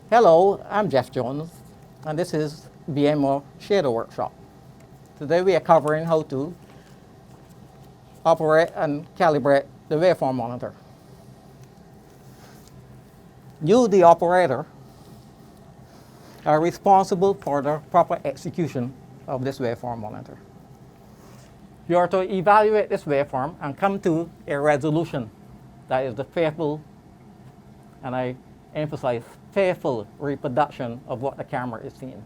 Hello, I'm Jeff Jones, and this is BMO Shader Workshop. Today we are covering how to operate and calibrate the waveform monitor. You, the operator, are responsible for the proper execution of this waveform monitor. You are to evaluate this waveform and come to a resolution that is the faithful, and I emphasize, faithful reproduction of what the camera is seeing.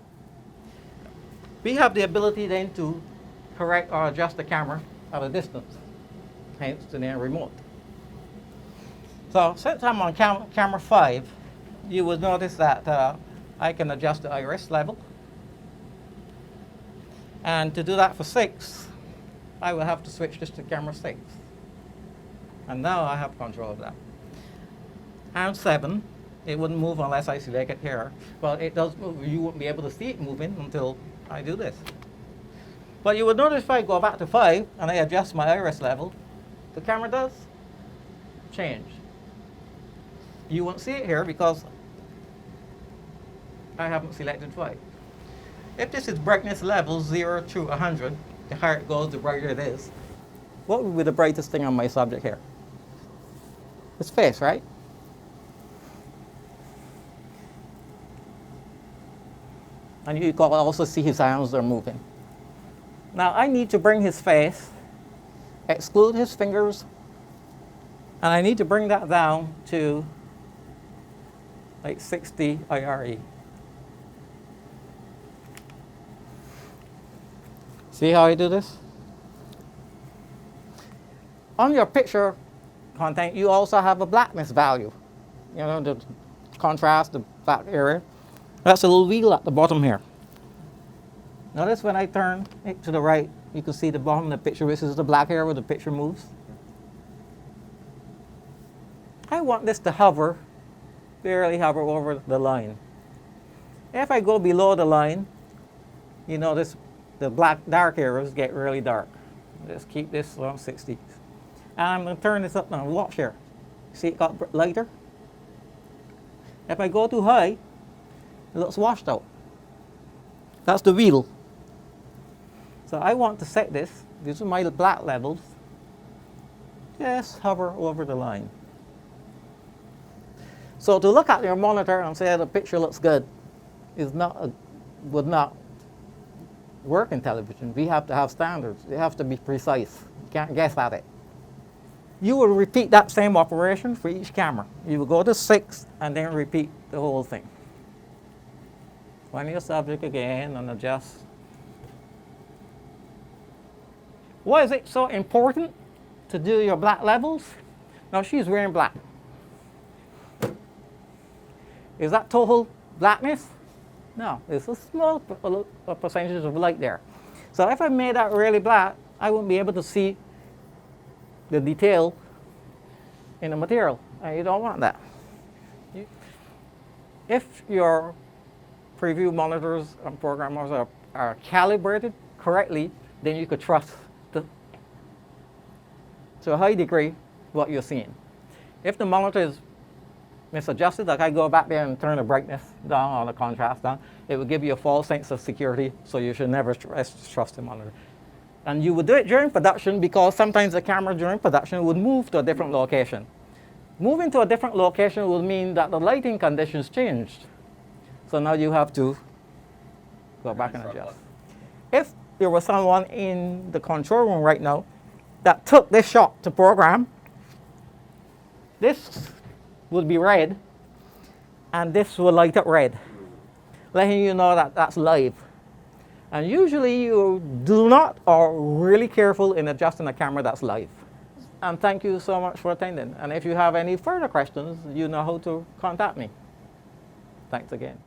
We have the ability then to correct or adjust the camera at a distance, hence the name remote. So since I'm on camera 5, you will notice that I can adjust the iris level. And to do that for 6, I will have to switch this to camera 6. And now I have control of that. And 7, it wouldn't move unless I select it here. Well, it does move. You won't be able to see it moving until I do this. But you would notice if I go back to 5 and I adjust my iris level, the camera does change. You won't see it here because I haven't selected 5. If this is brightness level 0 to 100, the higher it goes, the brighter it is. What would be the brightest thing on my subject here? His face, right? And you can also see his arms are moving. Now I need to bring his face, exclude his fingers, and I need to bring that down to like 60 IRE. See how I do this? On your picture content, you also have a blackness value. You know, the contrast, the black area. That's a little wheel at the bottom here. Notice when I turn it to the right, you can see the bottom of the picture. This is the black area where the picture moves. I want this to hover, barely hover over the line. If I go below the line, you notice the black dark areas get really dark. Just keep this around 60. And I'm going to turn this up now. Watch here. See it got lighter? If I go too high, it looks washed out. That's the wheel. So I want to set this. These are my black levels. Just hover over the line. So to look at your monitor and say the picture looks good would not work in television. We have to have standards. They have to be precise. You can't guess at it. You will repeat that same operation for each camera. You will go to 6 and then repeat the whole thing. Find your subject again and adjust. Why is it so important to do your black levels? Now she's wearing black. Is that total blackness? No, it's a small percentage of light there. So if I made that really black, I wouldn't be able to see the detail in the material. And you don't want that. If your preview monitors and programmers are calibrated correctly, then you could trust to a high degree what you're seeing. If the monitor is misadjusted, like I go back there and turn the brightness down or the contrast down, it will give you a false sense of security, so you should never trust the monitor. And you would do it during production because sometimes the camera during production would move to a different location. Moving to a different location would mean that the lighting conditions changed. So now you have to go back and adjust. If there was someone in the control room right now that took this shot to program, this would be red, and this will light up red, letting you know that that's live. And usually you do not or really careful in adjusting a camera that's live. And thank you so much for attending. And if you have any further questions, you know how to contact me. Thanks again.